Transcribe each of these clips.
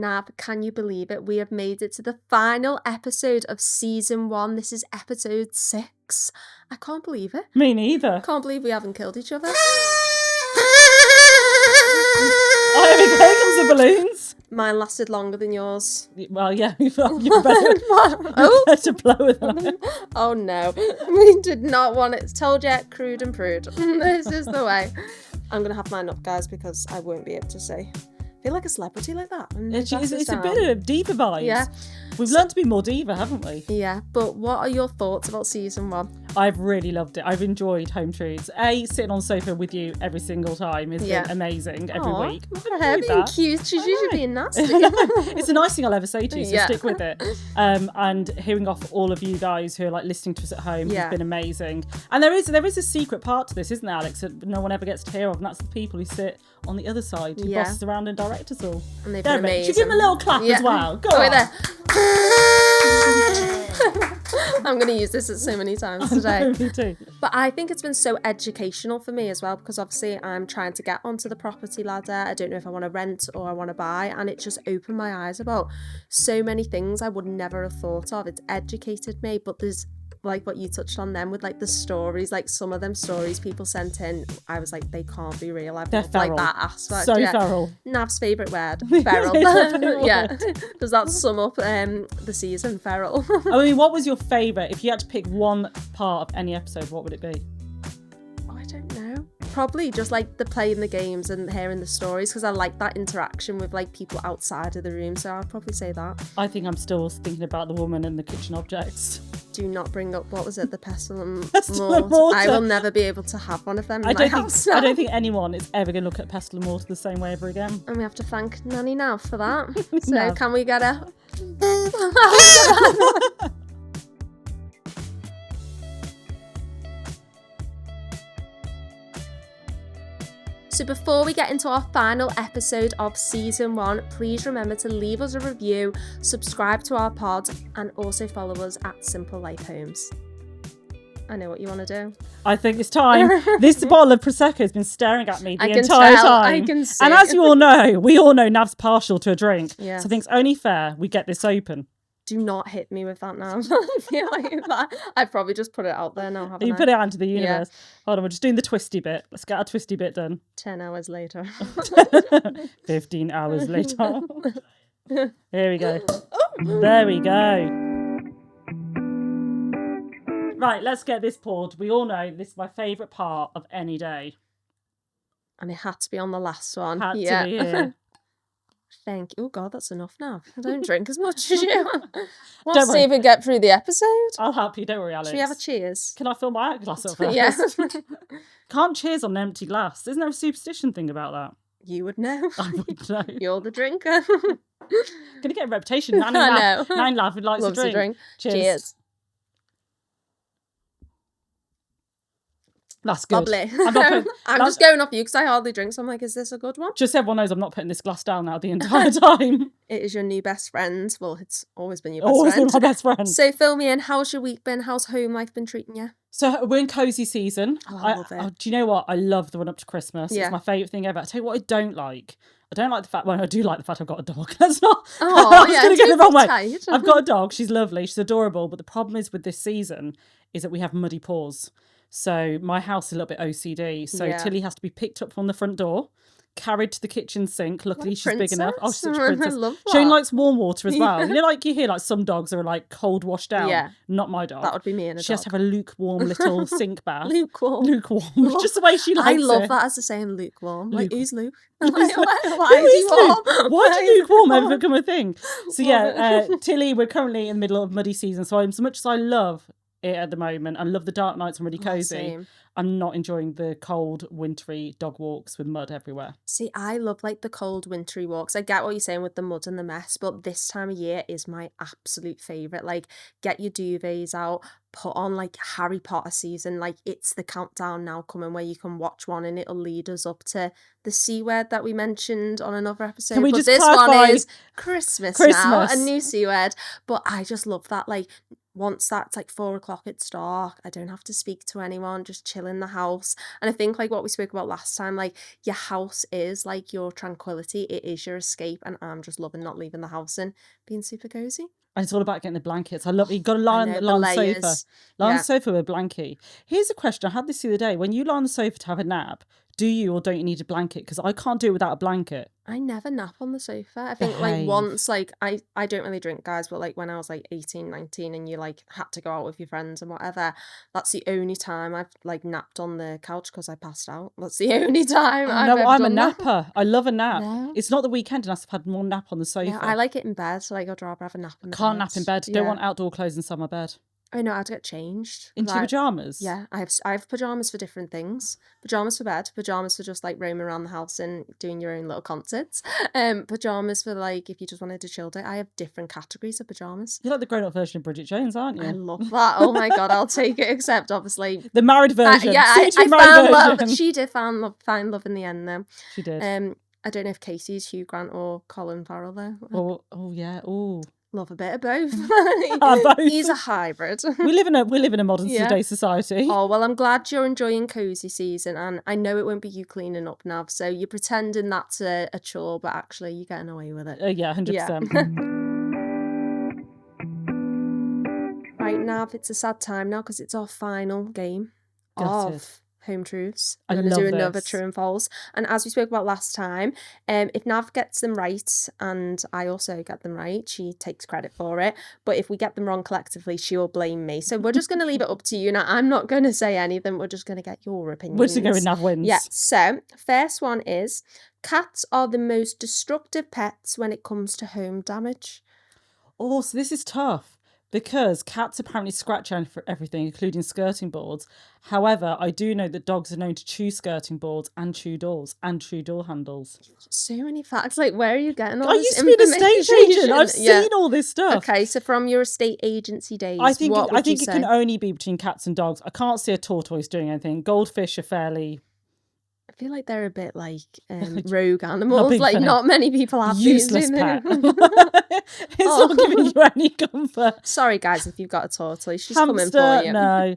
Nav, can you believe it? We have made it to the final episode of season 1. This is episode 6. I can't believe it. Me neither. Can't believe we haven't killed each other. Oh, here comes the balloons. Mine lasted longer than yours. Well, yeah, you're better blow them. Oh no, we did not want it. Told you, crude and prude. This is the way. I'm going to have mine up, guys, because I won't be able to see. I feel like a celebrity like that. It's a bit of diva vibes. Yeah. We've learned to be more diva, haven't we? Yeah, but what are your thoughts about season 1? I've really loved it. I've enjoyed Home Truths. Sitting on the sofa with you every single time has been amazing every week. Her being cute. She's usually being nasty. It's the nice thing I'll ever say to you, so stick with it. And hearing off all of you guys who are like listening to us at home has been amazing. And there is a secret part to this, isn't there, Alex, that no one ever gets to hear of, and that's the people who sit on the other side, who boss us around and direct us all. And they've been amazing. Should give them a little clap as well. Go on. There. I'm going to use this so many times today. Me too. But I think it's been so educational for me as well, because obviously I'm trying to get onto the property ladder. I don't know if I want to rent or I want to buy, and it just opened my eyes about so many things I would never have thought of. It's educated me, but there's like what you touched on then with like the stories, like some of them stories people sent in, I was like, they can't be real. They're feral. Like that aspect. So feral. Nav's favourite word, feral. Yeah. Does that sum up the season, feral? I mean, what was your favourite? If you had to pick one part of any episode, what would it be? Oh, I don't know. Probably just like the playing the games and hearing the stories, because I like that interaction with like people outside of the room, so I'd probably say that. I think I'm still thinking about the woman and the kitchen objects. Do not bring up, what was it, the pestle and mortar. mortar. I will never be able to have one of them in my house. I don't think anyone is ever going to look at pestle and mortar the same way ever again. And we have to thank Nanny Nav for that. So Nav. Can we get a... So before we get into our final episode of season 1, please remember to leave us a review, subscribe to our pod, and also follow us at Simple Life Homes. I know what you want to do. I think it's time. This bottle of Prosecco has been staring at me the entire time. I can see. And as you all know, we all know Nav's partial to a drink. Yes. So I think it's only fair we get this open. Do not hit me with that now. I feel like that. I've probably just put it out there now, haven't I? You put it out into the universe. Yeah. Hold on, we're just doing the twisty bit. Let's get our twisty bit done. 10 hours later. 15 hours later. Here we go. There we go. Right, let's get this poured. We all know this is my favourite part of any day. And it had to be on the last one. Had to be here. Thank you. Oh God, that's enough now. I don't drink as much as you. Let's see if we get through the episode. I'll help you, don't worry, Alex. Should we have a cheers? Can I fill my glass up first? Yeah. Can't cheers on an empty glass. Isn't there a superstition thing about that? You would know. I would know. You're the drinker. Gonna get a reputation. Nine Lav who likes Loves to drink. Cheers. That's good. Lovely. I'm just going off you because I hardly drink, so I'm like, is this a good one? Just so everyone knows, I'm not putting this glass down now the entire time. It is your new best friend. Well, it's always been your best friend. Always been my best friend. So fill me in. How's your week been? How's home life been treating you? So we're in cosy season. Oh, I love it. Do you know what? I love the run up to Christmas. Yeah. It's my favourite thing ever. I tell you what I don't like. I don't like the fact, well, I do like the fact I've got a dog. That's not, oh, yeah, going to get the wrong way. I've got a dog. She's lovely. She's adorable. But the problem is with this season is that we have muddy paws. So my house is a little bit OCD. So Tilly has to be picked up from the front door, carried to the kitchen sink. Luckily, she's big enough. Oh, she's such a princess. I love that. She only likes warm water as well. You know, like you hear like some dogs are like cold washed down. Yeah. Not my dog. That would be me and a dog. She has to have a lukewarm little sink bath. Lukewarm. Just the way she likes it. I love that as a saying, lukewarm. Like, who's Luke? Why is he warm? Why did lukewarm ever become a thing? So yeah, Tilly, we're currently in the middle of muddy season. So as much as I love it at the moment, I love the dark nights and really cozy. I'm not enjoying the cold, wintry dog walks with mud everywhere. See, I love like the cold, wintry walks. I get what you're saying with the mud and the mess, but this time of year is my absolute favourite. Like, get your duvets out, put on like Harry Potter season. Like, it's the countdown now coming where you can watch one and it'll lead us up to the C word that we mentioned on another episode. Can we but just this clarify? one is Christmas now, a new C word. But I just love that. Like, once that's like 4 o'clock, it's dark. I don't have to speak to anyone, just chill in the house. And I think like what we spoke about last time, like your house is like your tranquility. It is your escape. And I'm just loving not leaving the house and being super cozy. And it's all about getting the blankets. I love it. You've got to lie I on know, the the sofa. layers. Lie on Yeah. the sofa with a blanket. Here's a question. I had this the other day. When you lie on the sofa to have a nap, do you or don't you need a blanket? Because I can't do it without a blanket. I never nap on the sofa. I think like Behave. once, like I don't really drink, guys, but like when I was like 18, 19 and you like had to go out with your friends and whatever, that's the only time I've like napped on the couch because I passed out. That's the only time I've ever I'm a done that. napper. I love a nap. No. It's not the weekend and I've had more nap on the sofa. Yeah, I like it in bed, so like I'd rather have a nap in the Can't bed. nap in bed. Yeah. Don't want outdoor clothes inside my bed. Oh no, I had to get changed. Into your pyjamas? Yeah, I have pajamas for different things. Pajamas for bed, pajamas for just like roaming around the house and doing your own little concerts. Pajamas for like if you just wanted to chill day. I have different categories of pajamas. You're like the grown-up version of Bridget Jones, aren't you? I love that. Oh my god, I'll take it. Except obviously the married version. I married found love. version. She did find love in the end though. She did. I don't know if Casey's Hugh Grant or Colin Farrell though. Oh yeah. Oh. Love a bit of both. Both. He's a hybrid. We live in a modern day society. Oh, well, I'm glad you're enjoying cozy season, and I know it won't be you cleaning up, Nav, so you're pretending that's a chore, but actually you're getting away with it. Yeah, 100%. Right, Nav, it's a sad time now because it's our final game of Home Truths. We're going to do another true and false. And as we spoke about last time, if Nav gets them right and I also get them right, she takes credit for it. But if we get them wrong collectively, she will blame me. So we're just going to leave it up to you. Now, I'm not going to say anything. We're just going to get your opinion. We're just going to go with Nav wins. Yeah. So first one is, cats are the most destructive pets when it comes to home damage. Oh, so this is tough. Because cats apparently scratch for everything, including skirting boards. However, I do know that dogs are known to chew skirting boards and chew doors and chew door handles. So many facts. Like, where are you getting all I this used to be an estate agent. I've seen all this stuff. Okay, so from your estate agency days, I think it can only be between cats and dogs. I can't see a tortoise doing anything. Goldfish are fairly... I feel like they're a bit like rogue animals. Like funny. Not many people have useless these. Pet. It's not giving you any comfort. Sorry, guys, if you've got a tortoise, she's Hamster, coming for you. No.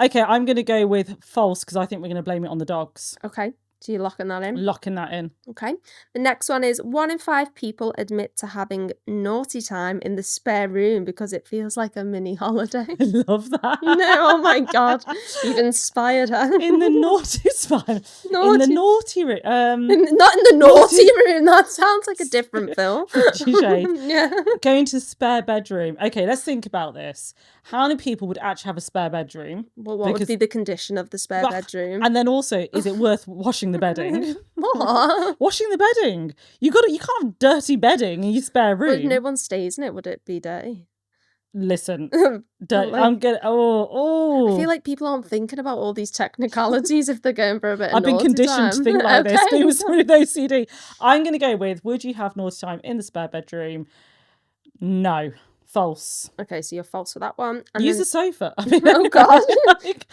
Okay, I'm going to go with false because I think we're going to blame it on the dogs. Okay. So you're locking that in? Locking that in. Okay. The next one is 1 in 5 people admit to having naughty time in the spare room because it feels like a mini holiday. I love that. No, oh my God. You've inspired her. In the naughty spine. In the naughty room. Not in the naughty room. That sounds like a different film. Yeah. Going to the spare bedroom. Okay, let's think about this. How many people would actually have a spare bedroom? Well, what would be the condition of the spare bedroom? And then also, is it worth washing the bedding? What? Washing the bedding. You can't have dirty bedding in your spare room. Well, if no one stays in it, would it be dirty? Listen, I'm gonna. I feel like people aren't thinking about all these technicalities if they're going for a bit of I've been conditioned to think like this. People with OCD. I'm gonna go with: would you have naughty time in the spare bedroom? No. False. Okay, so you're false for that one. And Use then... the sofa. Oh God,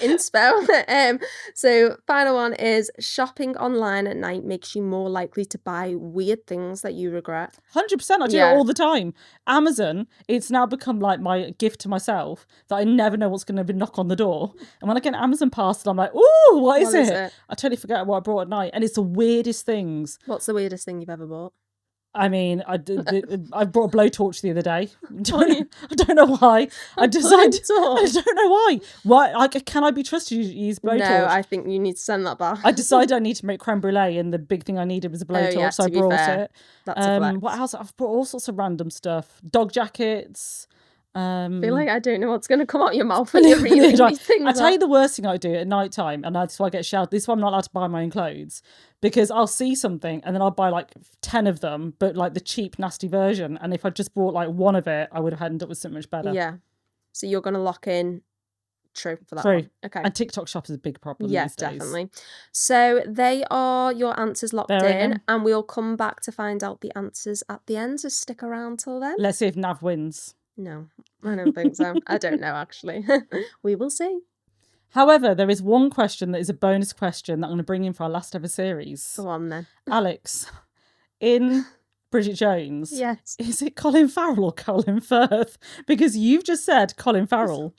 inspo. So final one is shopping online at night makes you more likely to buy weird things that you regret. 100%. I do it all the time. Amazon, it's now become like my gift to myself that I never know what's going to knock on the door. And when I get an Amazon parcel, I'm like, ooh, what is it? I totally forget what I brought at night. And it's the weirdest things. What's the weirdest thing you've ever bought? I mean, I brought a blowtorch the other day. I don't know why. I decided. I don't know why. Why? Like, can I be trusted to use blowtorch? No, I think you need to send that back. I decided I need to make creme brulee, and the big thing I needed was a blowtorch, so I brought it. That's a flex. What else? I've brought all sorts of random stuff. Dog jackets. I feel like I don't know what's going to come out your mouth when you're reading these things. I tell you the worst thing I do at night time, and that's why I get shouted. This is why I'm not allowed to buy my own clothes, because I'll see something and then I'll buy like 10 of them, but like the cheap, nasty version. And if I just bought like one of it, I would have ended up with something much better. Yeah. So you're going to lock in true for that True. one. Okay. And TikTok shop is a big problem these days. Definitely. So they are your answers locked in, and we'll come back to find out the answers at the end. So stick around till then. Let's see if Nav wins. No, I don't think so. I don't know, actually. We will see. However, there is one question that is a bonus question that I'm going to bring in for our last ever series. Go on, then. Alex, in Bridget Jones. Yes. Is it Colin Farrell or Colin Firth? Because you've just said Colin Farrell.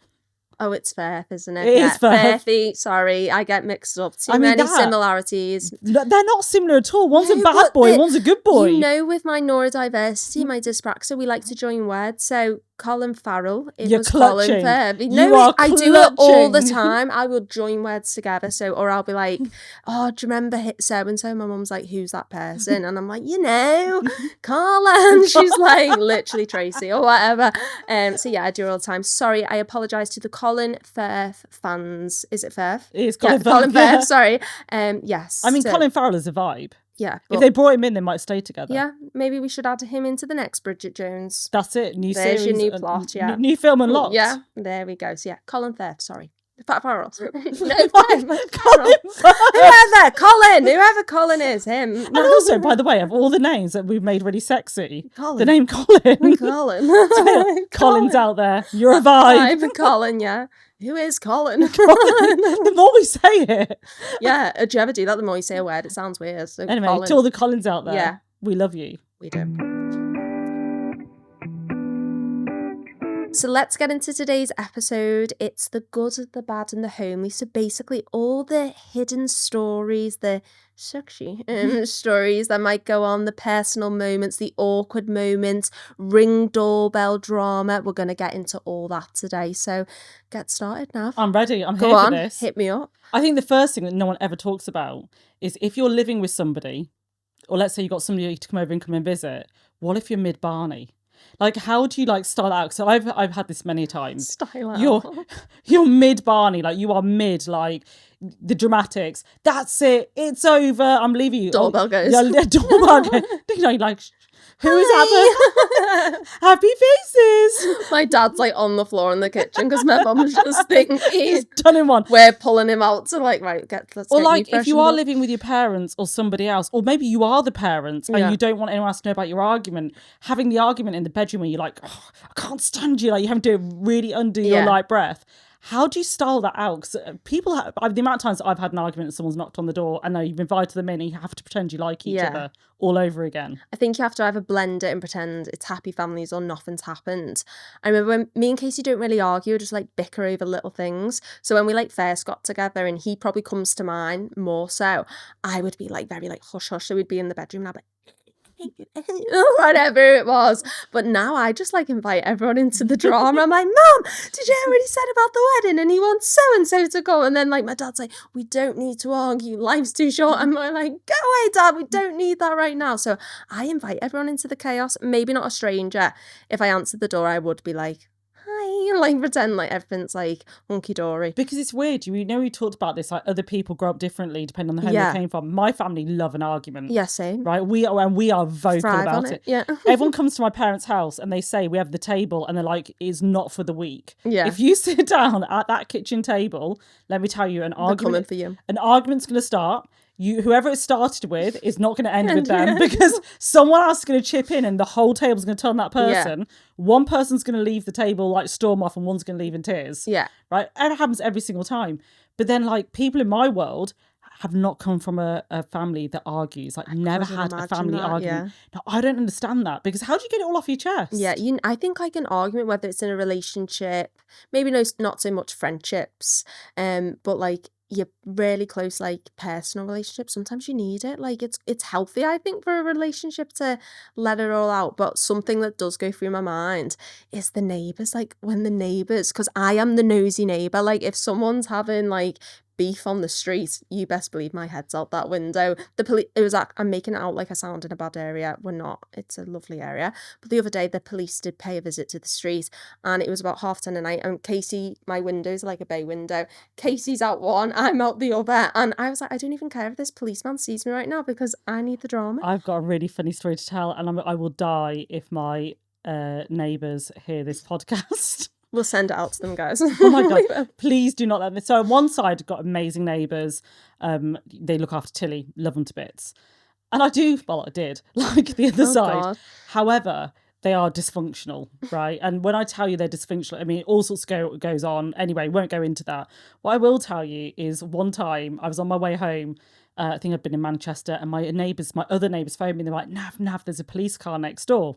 Oh, it's Firth, isn't it? It is Firth. Firthy. Sorry, I get mixed up. Too many similarities. They're not similar at all. One's a bad boy, one's a good boy. You know, with my neurodiversity, my dyspraxia, we like to join words. So Colin Farrell, was clutching. Colin Firth. I do it all the time. I will join words together. So, or I'll be like, oh, do you remember so-and-so? My mum's like, who's that person? And I'm like, Colin. She's like, literally Tracy or whatever. So yeah, I do it all the time. Sorry, I apologise to the Colin Firth fans. Is it Firth? It is Colin Firth. Colin Firth, sorry. Yes. I mean, Colin Farrell is a vibe. Yeah. If they brought him in, they might stay together. Yeah, maybe we should add him into the next Bridget Jones. That's it. New There's series. Your new plot, yeah. New film unlocked. Yeah, there we go. So yeah, Colin Firth, sorry. Fat Farrell. Colin Whoever Colin is, him. And also, by the way, of all the names that we've made really sexy, Colin. the name Colin. Colin's out there. You're a vibe. Colin, yeah. Who is Colin? The more we say it. Yeah, do you ever do that? The more you say a word, it sounds weird. So anyway, Colin. to all the Collins out there, yeah, we love you. We do. So let's get into today's episode. It's the good, the bad, and the homely. So basically all the hidden stories, the sexy stories that might go on, the personal moments, the awkward moments, ring doorbell drama. We're going to get into all that today. So get started now. I'm ready. I'm here for this. Hit me up. I think the first thing that no one ever talks about is if you're living with somebody, or let's say you got somebody to come over and come and visit, what if you're mid-Barney? Like, how do you like style out? So I've had this many times. Style out. You're mid Barney, like you are mid, like the dramatics. That's it. It's over. I'm leaving you. Doorbell goes. Yeah, doorbell goes. You know, like who is happy? Happy faces. My dad's like on the floor in the kitchen because my mum's just thinking he's done in one. We're pulling him out to like let's. Or like if you are living with your parents or somebody else, or maybe you are the parents and you don't want anyone else to know about your argument, having the argument in the bedroom where you're like, oh, I can't stand you, like you have to do it really under your light breath. How do you style that out? Because people have, the amount of times I've had an argument and someone's knocked on the door and now you've invited them in and you have to pretend you like each other all over again. I think you have to either blend it and pretend it's happy families or nothing's happened. I remember when me and Casey don't really argue, just like bicker over little things. So when we like first got together, and he probably comes to mine more so, I would be like very like hush hush. So we'd be in the bedroom and I'd be like, whatever it was. But now I just like invite everyone into the drama. I'm like, Mum, did you hear what he said about the wedding? And he wants so and so to go. And then like my dad's like, we don't need to argue, life's too short. And we're like, go away, Dad, we don't need that right now. So I invite everyone into the chaos. Maybe not a stranger. If I answered the door, I would be like, hi, like pretend like everything's like hunky-dory. Because it's weird. You know, we talked about this, like other people grow up differently depending on the home they came from. My family love an argument. Yeah, same. Right? We are vocal about it. Yeah. Everyone comes to my parents' house and they say, we have the table, and they're like, it's not for the weak. Yeah. If you sit down at that kitchen table, let me tell you, an argument's going to start. Whoever it started with is not going to end with them because someone else is going to chip in and the whole table's going to turn that person. Yeah. One person's going to leave the table, like storm off, and one's going to leave in tears. Yeah. Right? And it happens every single time. But then, like, people in my world have not come from a family that argues, like never had a family argument. Now, I don't understand that, because how do you get it all off your chest? Yeah, I think like an argument, whether it's in a relationship, maybe not so much friendships, but like your really close like personal relationship, sometimes you need it. Like it's healthy, I think, for a relationship to let it all out. But something that does go through my mind is the neighbours. Like when the neighbours, because I am the nosy neighbour, like if someone's having like beef on the street, you best believe my head's out that window. The police, I'm making it out like I sound in a bad area. We're not. It's a lovely area. But the other day, the police did pay a visit to the street, and it was about 10:30 at night. And Casey, my window's like a bay window. Casey's out one, I'm out the other, and I was like, I don't even care if this policeman sees me right now because I need the drama. I've got a really funny story to tell, and I will die if my neighbours hear this podcast. We'll send it out to them, guys. Oh my God. Please do not let me. So on one side, I've got amazing neighbours. They look after Tilly, love them to bits. And I did, like the other side. God. However, they are dysfunctional, right? And when I tell you they're dysfunctional, I mean, all sorts goes on. Anyway, won't go into that. What I will tell you is one time I was on my way home I think I'd been in Manchester, and my other neighbours phoned me, and they're like, Nav, there's a police car next door.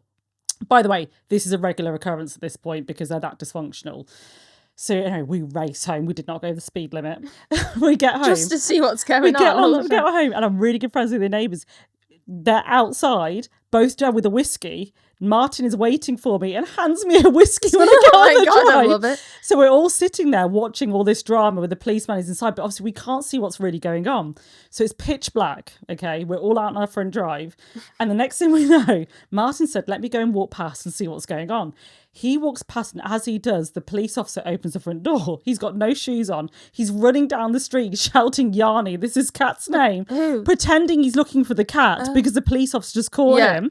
By the way, this is a regular occurrence at this point because they're that dysfunctional. So anyway, we race home. We did not go the speed limit. We get home. Just to see what's going on. We get home, and I'm really good friends with the neighbours. They're outside, both down with a whiskey. Martin is waiting for me and hands me a whiskey when I get on the drive. I love it. So we're all sitting there watching all this drama with the policeman is inside, but obviously we can't see what's really going on. So it's pitch black, okay? We're all out on our front drive. And the next thing we know, Martin said, let me go and walk past and see what's going on. He walks past, and as he does, the police officer opens the front door. He's got no shoes on. He's running down the street shouting Yarny, this is Cat's name, pretending he's looking for the cat because the police officer just caught him.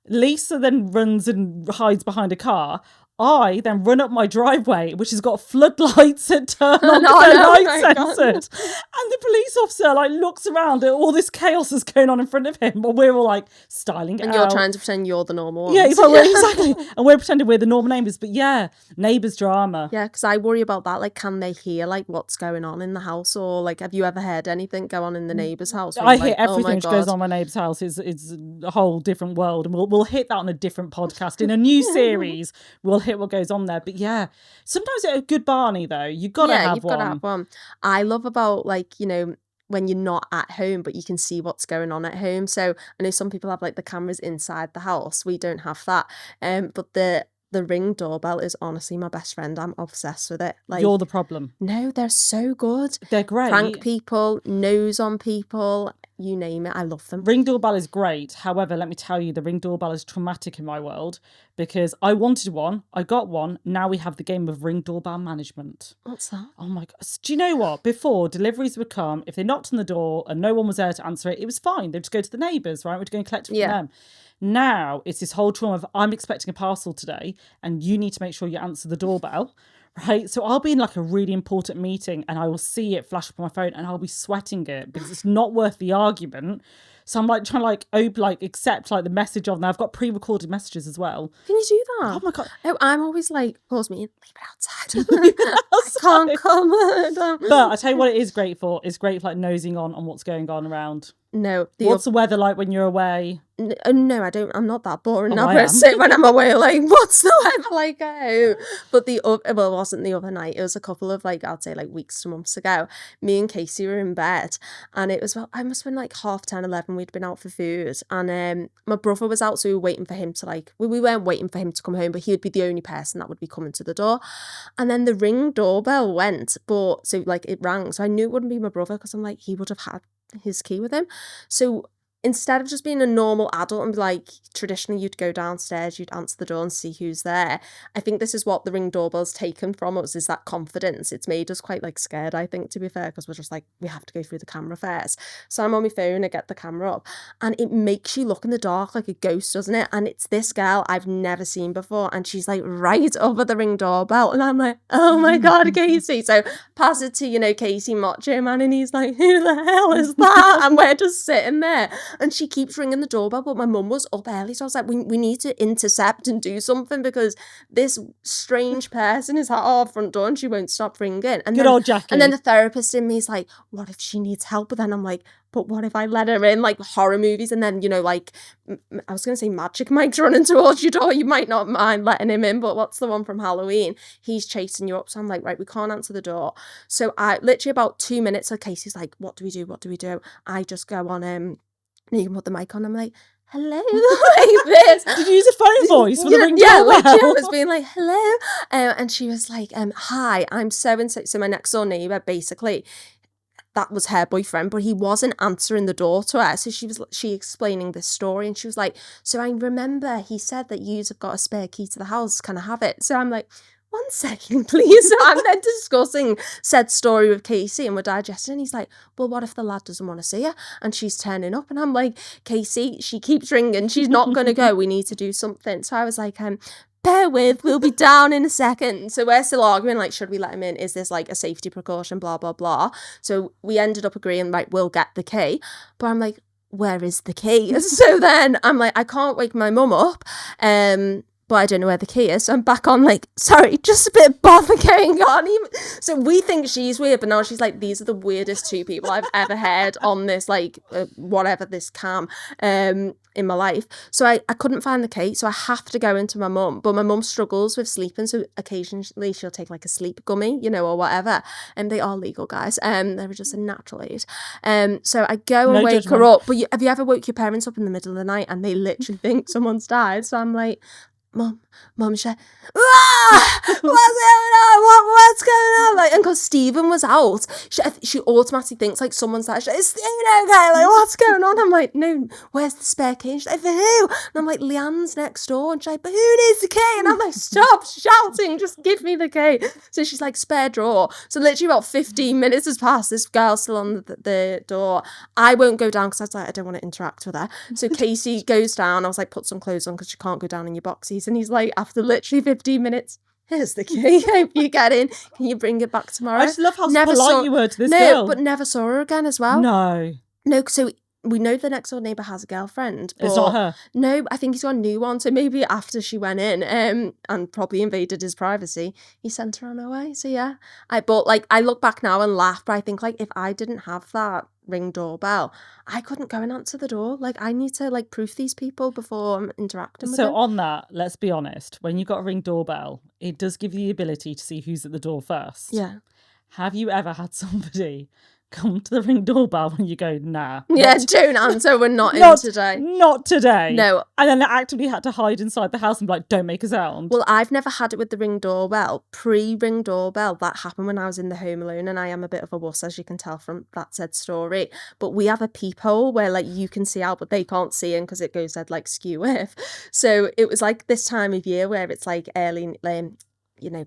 Lisa then runs and hides behind a car. I then run up my driveway, which has got floodlights that turn on light censored. And the police officer looks around at all this chaos that's going on in front of him, while we're all styling it out. And you're trying to pretend you're the normal ones. Yeah, exactly. And we're pretending we're the normal neighbours. But yeah, neighbours drama. Yeah, because I worry about that. Can they hear what's going on in the house, or have you ever heard anything go on in the neighbour's house? I hear everything which goes on in my neighbour's house. It's a whole different world, and we'll hit that on a different podcast in a new series. We'll hit what goes on there. But yeah, sometimes it's a good Barney though. You've got to have one. I love about when you're not at home but you can see what's going on at home. So I know some people have the cameras inside the house. We don't have that. But the Ring doorbell is honestly my best friend. I'm obsessed with it. You're the problem. No, they're so good. They're great. Prank people, nose on people, you name it. I love them. Ring doorbell is great. However, let me tell you, the Ring doorbell is traumatic in my world because I wanted one, I got one. Now we have the game of Ring doorbell management. What's that? Oh my God. Do you know what? Before, deliveries would come. If they knocked on the door and no one was there to answer it, it was fine. They'd just go to the neighbours, right? We'd go and collect it from them. Now it's this whole trauma of I'm expecting a parcel today and you need to make sure you answer the doorbell, right? So I'll be in a really important meeting and I will see it flash up on my phone and I'll be sweating it because it's not worth the argument. So I'm trying to accept the message of them. I've got pre-recorded messages as well. Can you do that? Oh my God. Oh, I'm always pause me in, leave it outside. I can't come. But I tell you what it is great for. It's great for nosing on what's going on around. No. What's the weather like when you're away? No, I don't. I'm not that boring now. But when I'm away, what's the weather like at home? But it wasn't the other night. It was a couple of I'd say weeks to months ago. Me and Casey were in bed, and it was I must have been 10:30, 11. We'd been out for food, and my brother was out, so we were waiting for him to we weren't waiting for him to come home, but he would be the only person that would be coming to the door. And then the Ring doorbell went, but so it rang, so I knew it wouldn't be my brother because I'm he would have had his key with him. So instead of just being a normal adult and be traditionally you'd go downstairs, you'd answer the door and see who's there. I think this is what the Ring doorbell's taken from us, is that confidence. It's made us quite scared, I think, to be fair, because we're just we have to go through the camera first. So I'm on my phone, I get the camera up, and it makes you look in the dark like a ghost, doesn't it? And it's this girl I've never seen before, and she's right over the Ring doorbell, and I'm oh my God, Casey. So pass it to, Casey Macho Man, and he's who the hell is that? And we're just sitting there. And she keeps ringing the doorbell, but my mum was up early, so I was we need to intercept and do something because this strange person is at our front door and she won't stop ringing. And Good old Jackie. And then the therapist in me is what if she needs help? But then I'm but what if I let her in? Horror movies, and then, I was going to say Magic Mike's running towards your door. You might not mind letting him in, but what's the one from Halloween? He's chasing you up. So I'm right, we can't answer the door. So I literally about 2 minutes, Casey's what do we do? What do we do? I just go on, you can put the mic on. I'm hello, this. Did you use a phone voice for the Ring doorbell? Yeah, literally, I was being hello. And she was hi, I'm so and so. So my next door neighbour, basically, that was her boyfriend, but he wasn't answering the door to her. So she explaining this story, and she was so I remember he said that you've got a spare key to the house. Can I have it? So I'm 1 second, please. So I'm then discussing said story with Casey, and we're digesting. And he's well, what if the lad doesn't want to see her? And she's turning up, and I'm Casey, she keeps ringing. She's not going to go. We need to do something. So I was bear with, we'll be down in a second. So we're still arguing, should we let him in? Is this a safety precaution? Blah, blah, blah. So we ended up agreeing, we'll get the key. But I'm where is the key? So then I'm I can't wake my mum up. but I don't know where the key is. So I'm back on like, sorry, just a bit of bother going on. So we think she's weird, but now she's like, these are the weirdest two people I've ever heard on this, like, whatever, this cam in my life. So I couldn't find the key, so I have to go into my mum. But my mum struggles with sleeping, so occasionally she'll take like a sleep gummy, you know, or whatever. And they are legal, guys. They're just a natural aid. So I go and wake her up. But have you ever woke your parents up in the middle of the night and they literally think someone's died? So I'm like, Mum, she's like, what's going on? What's going on? Like, and because Stephen was out, she automatically thinks like someone's like, is Stephen okay? Like, what's going on? I'm like, no, where's the spare key? And she's like, for who? And I'm like, Leanne's next door. And she's like, but who needs the key? And I'm like, stop shouting, just give me the key. So she's like, spare drawer. So literally about 15 minutes has passed. This girl's still on the door. I won't go down because I was like, I don't want to interact with her. So Casey goes down. I was like, put some clothes on because you can't go down in your boxies. And he's like, after literally 15 minutes, here's the key. Hope you get in. Can you bring it back tomorrow? I just love how polite you were to this girl. No, but never saw her again as well. No, so we know the next door neighbour has a girlfriend. But it's not her. No, I think he's got a new one. So maybe after she went in and probably invaded his privacy, he sent her on her way. So yeah, I look back now and laugh, but I think like if I didn't have that Ring doorbell, I couldn't go and answer the door. Like I need to like proof these people before I'm interacting with them. So on that, let's be honest, when you've got a Ring doorbell, it does give you the ability to see who's at the door first. Yeah. Have you ever had somebody come to the Ring doorbell when you go, nah? Yeah, don't answer, we're not in today. Not today. No. And then they actively had to hide inside the house and be like, don't make a sound. Well, I've never had it with the Ring doorbell. Pre-Ring doorbell, that happened when I was in the home alone, and I am a bit of a wuss, as you can tell from that said story. But we have a peephole where like you can see out, but they can't see in because it goes dead like skew with. So it was like this time of year where it's like early, you know,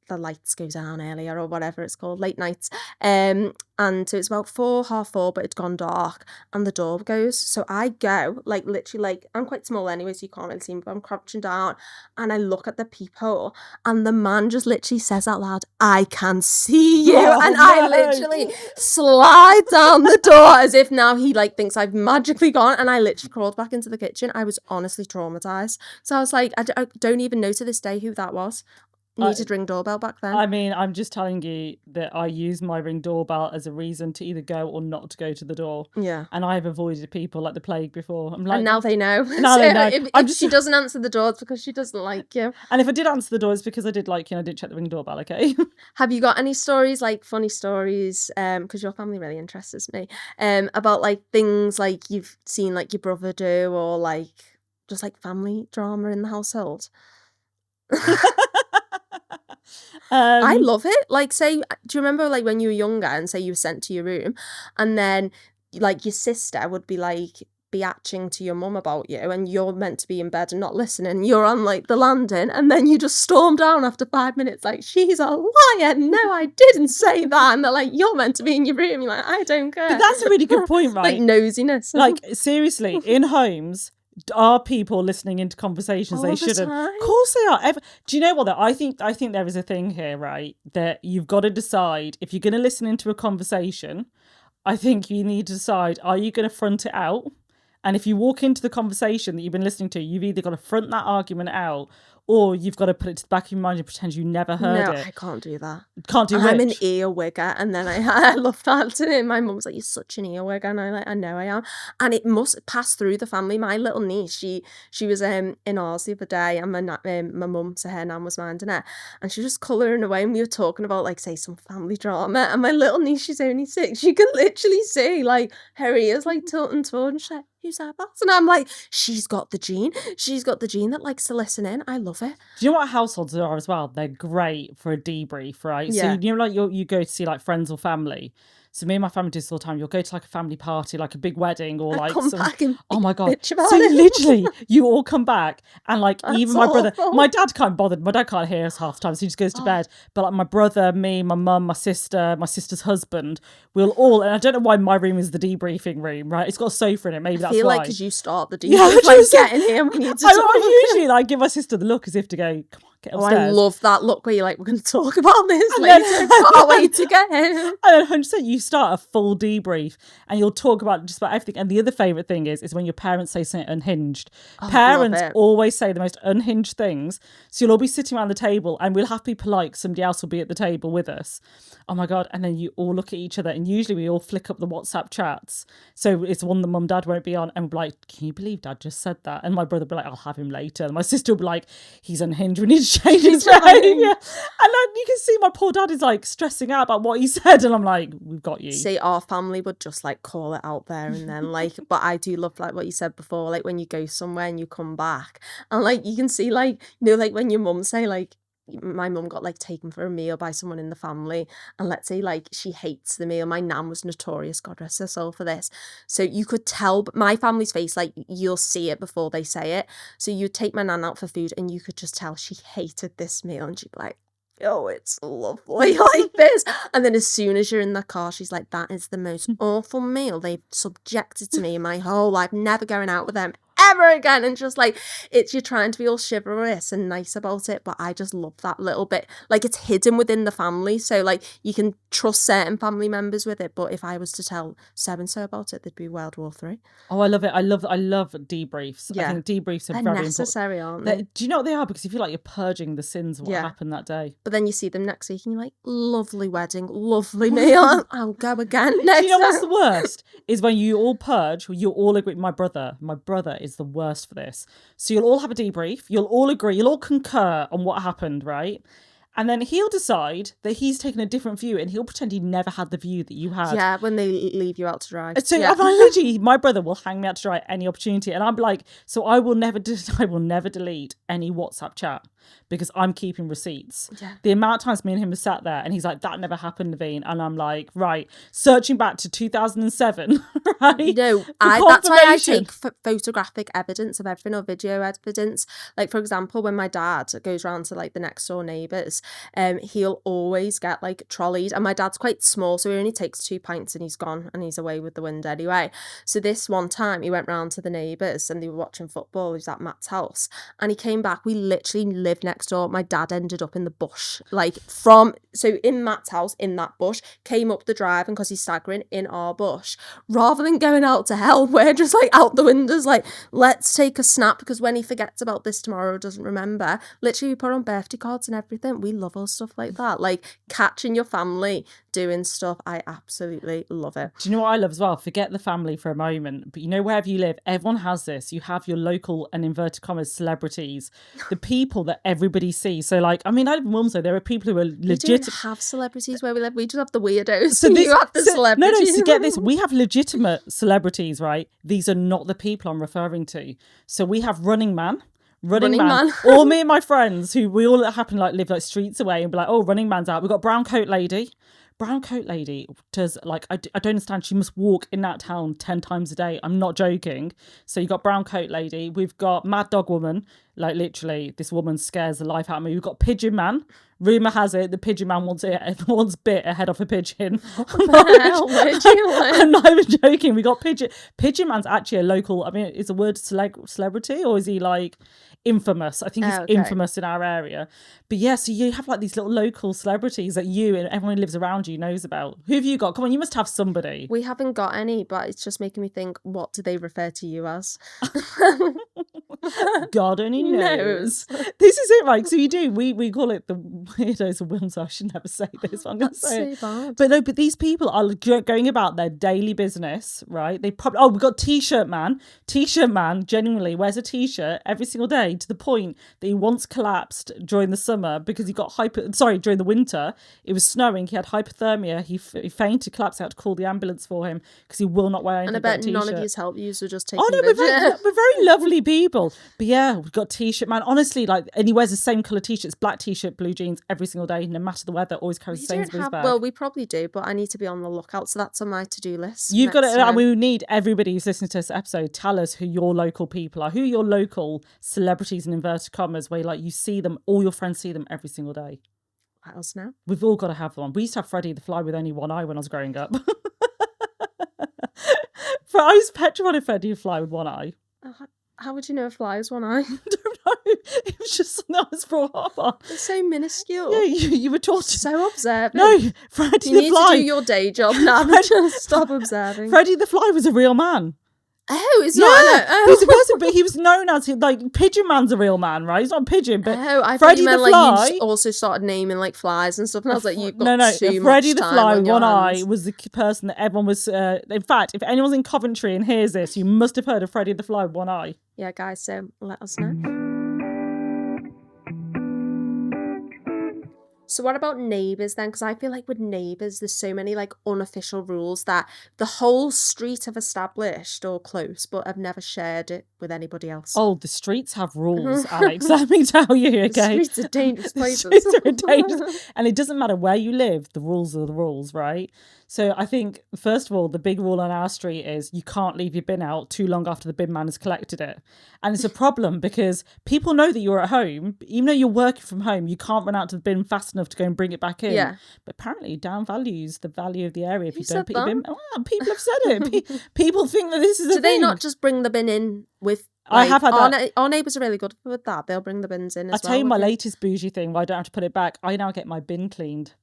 the lights go down earlier or whatever it's called, late nights. And so it's about 4:30, but it's gone dark and the door goes. So I go like literally like, I'm quite small anyway, so you can't really see me, but I'm crouching down and I look at the peephole and the man just literally says out loud, I can see you. I literally slide down the door as if now he like thinks I've magically gone, and I literally crawled back into the kitchen. I was honestly traumatized. So I was like, I don't even know to this day who that was. Needed Ring doorbell back then. I mean, I'm just telling you that I use my Ring doorbell as a reason to either go or not to go to the door. Yeah. And I've avoided people like the plague before. I'm like, and now they know. Now they know. If she doesn't answer the door, it's because she doesn't like you. And if I did answer the door, it's because I did like you. I did check the Ring doorbell, okay? Have you got any stories, like funny stories, because your family really interests me, about like things like you've seen like your brother do, or like just like family drama in the household? I love it. Like, say, do you remember like when you were younger and say you were sent to your room and then like your sister would be like atching to your mum about you and you're meant to be in bed and not listening, you're on like the landing and then you just storm down after 5 minutes like, she's a liar, no I didn't say that, and they're like, you're meant to be in your room, you're like, I don't care. But that's a really good point, right? Like nosiness. Like seriously, in homes, are people listening into conversations they shouldn't? Time? Of course they are. Do you know what? Though? I think there is a thing here, right? That you've got to decide if you're going to listen into a conversation. I think you need to decide: are you going to front it out? And if you walk into the conversation that you've been listening to, you've either got to front that argument out, or you've got to put it to the back of your mind and pretend you never heard it. No, I can't do that. Can't do I'm which? an earwigger, and then I love that. And my mum's like, you're such an earwigger, and I'm like, I know I am. And it must pass through the family. My little niece, she was in ours the other day, and my mum, so her nan was minding her, and she was just colouring away, and we were talking about like, say, some family drama, and my little niece, she's only 6, you can literally see like her ears like tilting toward, and she's like, who's that boss? And I'm like, she's got the gene that likes to listen in. I love it. Do you know what households are as well? They're great for a debrief, right? Yeah. So you know, like you go to see like friends or family. So me and my family do this all the time. You'll go to like a family party, like a big wedding, or like come back and oh my god! bitch about So it. literally, you all come back, and like That's even my brother, awful. my dad can't bother. My dad can't hear us half the time, so he just goes to bed. But like my brother, me, my mum, my sister's husband, we'll all. And I don't know why my room is the debriefing room, right? It's got a sofa in it. Maybe I that's feel why. like because you start the debrief, Yeah, like getting here when you need to talk. I usually like give my sister the look as if to go, come on, get Oh, upstairs. I love that look where you're like, we're going to talk about this later. Can't wait to get home. And then 100% you start a full debrief and you'll talk about just about everything. And the other favourite thing is when your parents say something unhinged. Oh, Parents love it. always say the most unhinged things. So you'll all be sitting around the table and we'll have to be polite. Somebody else will be at the table with us. Oh my God. And then you all look at each other and usually we all flick up the WhatsApp chats. So it's one that mum, dad won't be on. And we'll be like, can you believe dad just said that? And my brother will be like, I'll have him later. And my sister will be like, he's unhinged. We need to change his behaviour. And then you can see my poor dad is like stressing out about what he said. And I'm like, we've got you. See, our family would just like call it out there and then like, but I do love like what you said before, like when you go somewhere and you come back and like you can see like, you know, like when your mum say like, my mum got like taken for a meal by someone in the family and let's say like she hates the meal. My nan was notorious, God rest her soul, for this. So you could tell my family's face, like you'll see it before they say it. So you'd take my nan out for food and you could just tell she hated this meal and she'd be like, oh, it's lovely like this. And then as soon as you're in the car, she's like, that is the most awful meal they've subjected to me in my whole life. Never going out with them ever again. And just like, it's, you're trying to be all chivalrous and nice about it, but I just love that little bit, like it's hidden within the family, so like you can trust certain family members with it. But if I was to tell so and so about it, there'd be World War III. Oh, I love it. I love debriefs. Yeah. I think debriefs are They're very necessary, important. aren't they? Do you know what they are? Because you feel like you're purging the sins of what happened that day. But then you see them next week and you're like, lovely wedding, lovely meal. I'll go again next. Do you know what's the worst? Is when you all purge, you all agree. My brother is the worst for this. So you'll all have a debrief, you'll all agree, you'll all concur on what happened, right? And then he'll decide that he's taken a different view and he'll pretend he never had the view that you had. Yeah, when they leave you out to dry. So yeah. I literally, my brother will hang me out to dry at any opportunity. And I'm like, so I will never delete any WhatsApp chat because I'm keeping receipts. Yeah. The amount of times me and him have sat there and he's like, that never happened, Naveen. And I'm like, right, searching back to 2007, right? No, that's why I take photographic evidence of everything or video evidence. Like, for example, when my dad goes round to like the next door neighbours, he'll always get like trolleyed, and my dad's quite small, so he only takes 2 pints and he's gone and he's away with the wind anyway. So this one time he went round to the neighbours and they were watching football. He was at Matt's house and he came back. We literally lived next door. My dad ended up in the bush, like in Matt's house, in that bush, came up the drive, and because he's staggering, in our bush. Rather than going out to hell, we're just like out the windows, like, let's take a snap, because when he forgets about this tomorrow, doesn't remember, literally we put on birthday cards and everything. We love all stuff like that, like catching your family doing stuff. I absolutely love it. Do you know what I love as well? Forget the family for a moment, but you know, wherever you live, everyone has this. You have your local, and inverted commas, celebrities, the people that everybody sees. So like, I mean, I live in Wilmslow, there are people who are legit. We don't have celebrities where we live. We just have the weirdos. So you have the celebrities. No, so get this. We have legitimate celebrities, right? These are not the people I'm referring to. So we have Running Man. All me and my friends, who we all happen to like live like streets away, and be like, oh, Running Man's out. We've got Brown Coat Lady. Brown Coat Lady does, like, I don't understand. She must walk in that town 10 times a day. I'm not joking. So you got Brown Coat Lady. We've got Mad Dog Woman. Like, literally, this woman scares the life out of me. We've got Pigeon Man. Rumour has it the Pigeon Man wants bit a head off a pigeon. I'm not even joking. We got Pigeon Man's actually a local, I mean, is the word celebrity, or is he like infamous? I think he's infamous in our area. But yeah, so you have like these little local celebrities that you and everyone who lives around you knows about. Who have you got? Come on, you must have somebody. We haven't got any, but it's just making me think, what do they refer to you as? God only knows. This is it, right? So you do. We call it the weirdos of Wilmslow. I should never say this. I'm going to say it. Bad. But no, but these people are going about their daily business, right? They probably we've got T-shirt man. T-shirt man genuinely wears a T-shirt every single day, to the point that he once collapsed during the summer because he got during the winter. It was snowing. He had hypothermia. He fainted, collapsed, out to call the ambulance for him because he will not wear anything. And I bet but a none T-shirt. of yous help yous, are just taking. Oh no, we're very lovely people. But yeah, we've got T-shirt man. Honestly, like, and he wears the same colour T-shirts, black T-shirt, blue jeans every single day, no matter the weather. Always carries Sainsbury's bag. Well, we probably do, but I need to be on the lookout. So that's on my to-do list. You've got to, and we need everybody who's listening to this episode, tell us who your local people are, who your local celebrities in inverted commas, where like you see them, all your friends see them every single day. Let us know. We've all got to have one. We used to have Freddie the Fly with only one eye when I was growing up. I was petrified of Freddie the Fly with one eye. How would you know a fly has one eye? I don't know. It was just something that I was brought up on. It's so minuscule. Yeah, you were taught to... So observant. No, Freddie you the Fly. You need to do your day job now. Just stop observing. Freddie the Fly was a real man. Oh, it's not. Oh. He's a person, but he was known as like Pigeon Man's a real man, right? He's not a pigeon, but I Freddie thought you meant, the Fly. Like, you also started naming like flies and stuff, and I was like, you've got too Freddie much the time Fly, on your one hands. eye, was the person that everyone was. In fact, if anyone's in Coventry and hears this, you must have heard of Freddie the Fly, one eye. Yeah, guys. So let us know. So what about neighbours then? Because I feel like with neighbours, there's so many like unofficial rules that the whole street have established or close, but have never shared it with anybody else. Oh, the streets have rules, Alex. Let me tell you, okay? The streets are dangerous places. The streets are dangerous. And it doesn't matter where you live, the rules are the rules, right? So I think, first of all, the big rule on our street is you can't leave your bin out too long after the bin man has collected it. And it's a problem because people know that you're at home. Even though you're working from home, you can't run out to the bin fast enough to go and bring it back in. Yeah. But apparently downvalues the value of the area if Who you don't said put your bin... that? Oh, people have said it. People think that this is a Do thing. they not just bring the bin in with... I have had that. Our neighbours are really good with that. They'll bring the bins in as well. I'll tell you my latest bougie thing where I don't have to put it back. I now get my bin cleaned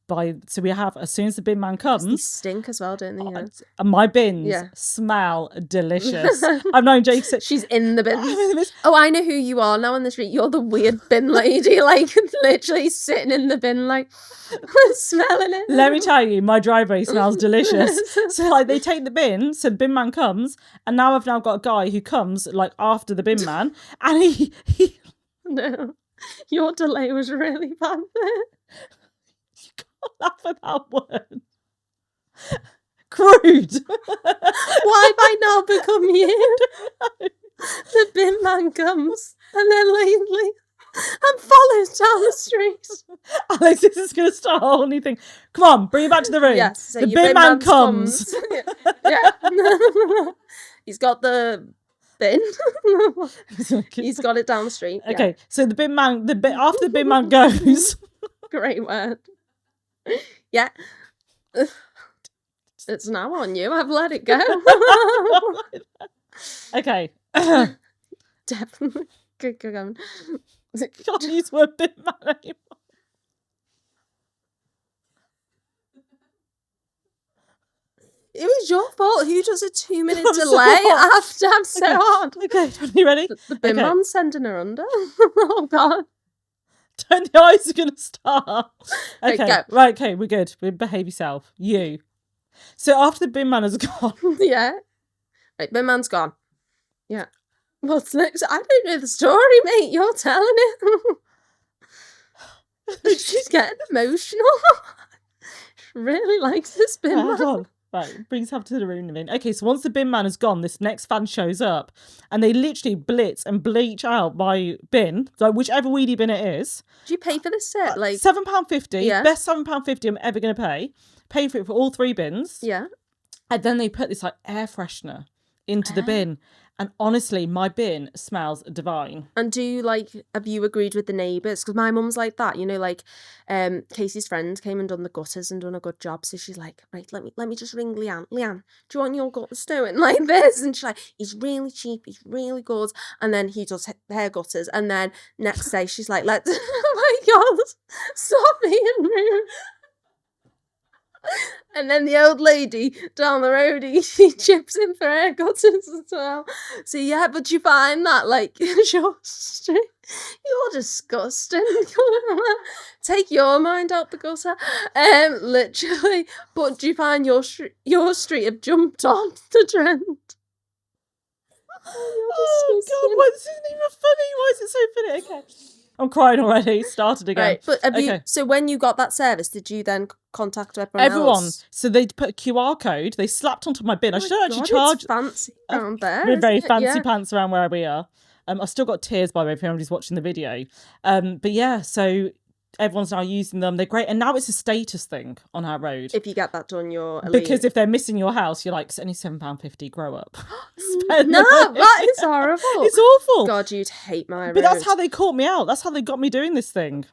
so we have, as soon as the bin man comes... They stink as well, don't they? Yeah. My bins smell delicious. I'm not joking. She's in the bin. Oh, I know who you are now on the street. You're the weird bin lady, like literally sitting in the bin, like smelling it. Let me tell you, my driveway smells delicious. So like they take the bin, so the bin man comes, and now I've got a guy who comes like after the bin man, and he... No, your delay was really bad there. You can't laugh at that word. Crude. Why have I now become you? The bin man comes and then lately and follows down the street. Alex, this is going to start a whole new thing. Come on, bring it back to the room. Yes, so the bin man comes. Yeah. He's got the bin. He's got it down the street. Okay, yeah. So the bin man, after the bin man goes. Great word. Yeah. It's now on you. I've let it go. Okay. Definitely. Good going. Can't use the word bin man anymore. It was your fault. Who does a 2-minute delay after? I'm so hard. Okay, are you ready? The bin man's sending her under. Oh, God. Turn the eyes are going to start. Okay, go. Right, okay, we're good. We behave yourself. You. So after the bin man has gone. Yeah. Right, bin man's gone. Yeah. What's next? I don't know the story, mate. You're telling it. She's getting emotional. She really likes this bin man. Right, brings her to the room then. Okay, so once the bin man has gone, this next fan shows up and they literally blitz and bleach out my bin, so whichever weedy bin it is. Do you pay for this set? Like £7.50, yeah. Best £7.50 I'm ever going to pay. Pay for it for all 3 bins. Yeah. And then they put this like air freshener into the bin. And honestly, my bin smells divine. And do you have you agreed with the neighbours? Because my mum's like that, you know, like Casey's friend came and done the gutters and done a good job. So she's like, right, let me just ring Leanne. Leanne, do you want your gutters doing like this? And she's like, he's really cheap, he's really good. And then he does her gutters. And then next day she's like, oh my God, stop being rude. And then the old lady down the road, she chips in for her gutters as well. So yeah, but you find that you're disgusting. Take your mind out the gutter. Literally. But do you find your street have jumped on the trend? Oh God, why this isn't even funny? Why is it so funny? Okay. I'm crying already. Started again. Right, but so when you got that service, did you then contact everyone else? So they put a QR code. They slapped onto my bin. I should actually charge. It's fancy around there. We're very fancy yeah. pants around where we are. I've still got tears, by the way, if anybody's watching the video. But yeah, so everyone's now using them. They're great. And now it's a status thing on our road. If you get that done, you're elite. Because if they're missing your house, you're like, it's only £7.50, grow up. No, that is horrible. It's awful. God, you'd hate my road. But that's how they caught me out. That's how they got me doing this thing.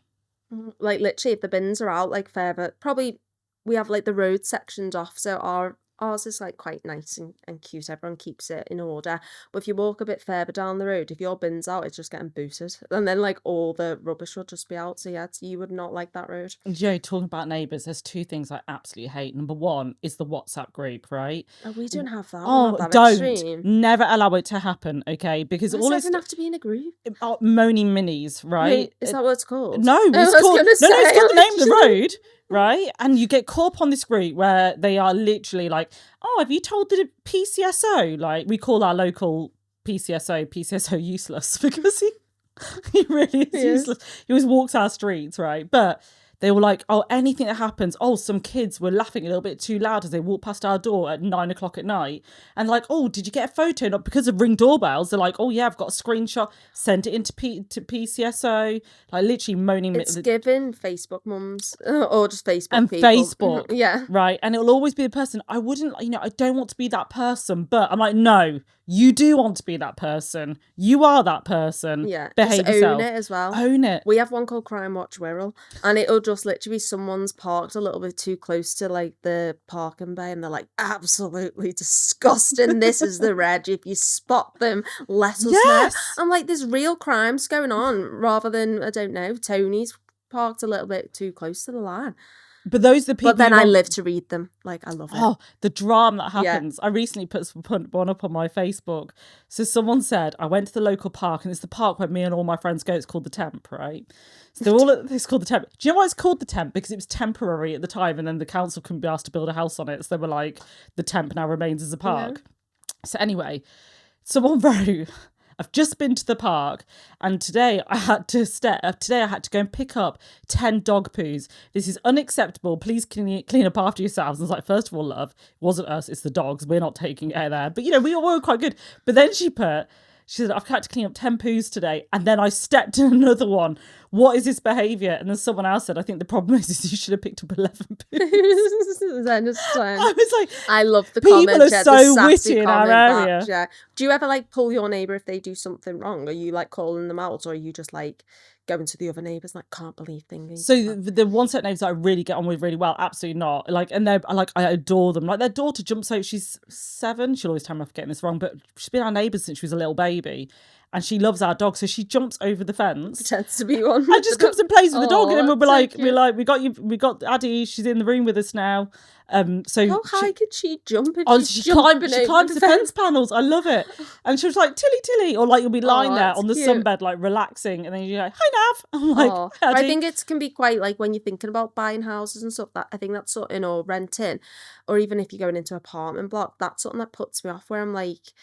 Like literally, if the bins are out further, probably we have the road sectioned off, so our ours is like quite nice and cute. Everyone keeps it in order. But if you walk a bit further down the road, if your bin's out, it's just getting booted. And then like all the rubbish will just be out. So yeah, you would not like that road. Talking about neighbours, there's two things I absolutely hate. Number one is the WhatsApp group, right? Oh, we don't have that. Oh, We're not that don't. extreme. Never allow it to happen, okay? Because Why all does it's everyone have to be in a group? moaning minis, right? Is that what it's called? No, I was it's called, gonna no, it's say, called the name of the literally. road, right? And you get caught up on this group where they are literally like, oh, have you told the PCSO? Like, we call our local PCSO useless because he really is useless. He always walks our streets, right? But they were like, oh, anything that happens, oh, some kids were laughing a little bit too loud as they walked past our door at 9 o'clock at night. And like, oh, did you get a photo? Not because of Ring doorbells. They're like, oh yeah, I've got a screenshot, sent it into to PCSO. Like literally moaning. It's given Facebook mums or just Facebook and people. Facebook. Yeah. Right. And it'll always be the person, I wouldn't, I don't want to be that person. But I'm like, no, you do want to be that person. You are that person. Yeah. Behave just yourself. Own it as well. Own it. We have one called Crime Watch Wirral, and it'll just literally be someone's parked a little bit too close to like the parking bay, and they're like, absolutely disgusting. This is the reg. If you spot them, let us know. I'm like, there's real crimes going on rather than, I don't know, Tony's parked a little bit too close to the line. But those are the people. But then I live to read them. Like, I love it. Oh, the drama that happens. Yeah. I recently put one up on my Facebook. So someone said, I went to the local park, and it's the park where me and all my friends go. It's called the Temp, right? So they're all it's called the Temp. Do you know why it's called the Temp? Because it was temporary at the time, and then the council couldn't be asked to build a house on it. So they were like, the Temp now remains as a park. Yeah. So anyway, someone wrote, I've just been to the park, and today I had to go and pick up 10 dog poos. This is unacceptable. Please clean up after yourselves. And I was like, first of all, love, it wasn't us, it's the dogs. We're not taking it there. But we all were quite good. But then she said, I've had to clean up 10 poos today. And then I stepped in another one. What is this behaviour? And then someone else said, I think the problem is you should have picked up 11 poos. I understand. I was like, I love the people comment. are so witty in our area. Back, yeah. Do you ever like pull your neighbour if they do something wrong? Are you like calling them out, or are you just like going to the other neighbours like, can't believe things? So the one set of neighbours that I really get on with really well, absolutely not. Like, and they're like, I adore them. Like, their daughter jumps out, she's 7. She'll always tell me I'm getting this wrong, but she's been our neighbour since she was a little baby. And she loves our dog, so she jumps over the fence. Pretends to be one. And just comes and plays with the dog, and then we'll be like, we got Addie. She's in the room with us now. So how high could she jump? She climbs the fence panels. I love it. And she was like, Tilly, or like you'll be lying there on the sunbed, like relaxing, and then you're like, hi Nav. I'm like, I think it can be quite like when you're thinking about buying houses and stuff. That I think that's something, or renting, or even if you're going into an apartment block, that's something that puts me off. Where I'm like,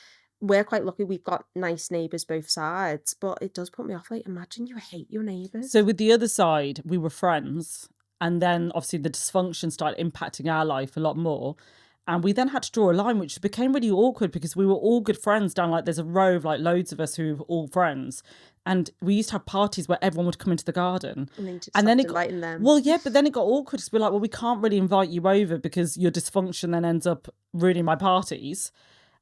we're quite lucky we've got nice neighbours both sides, but it does put me off. Like, imagine you hate your neighbours. So with the other side, we were friends, and then obviously the dysfunction started impacting our life a lot more, and we then had to draw a line, which became really awkward because we were all good friends down, like there's a row of like loads of us who were all friends, and we used to have parties where everyone would come into the garden, and then it got them. Well, yeah, but then it got awkward because we're like, well, we can't really invite you over because your dysfunction then ends up ruining my parties.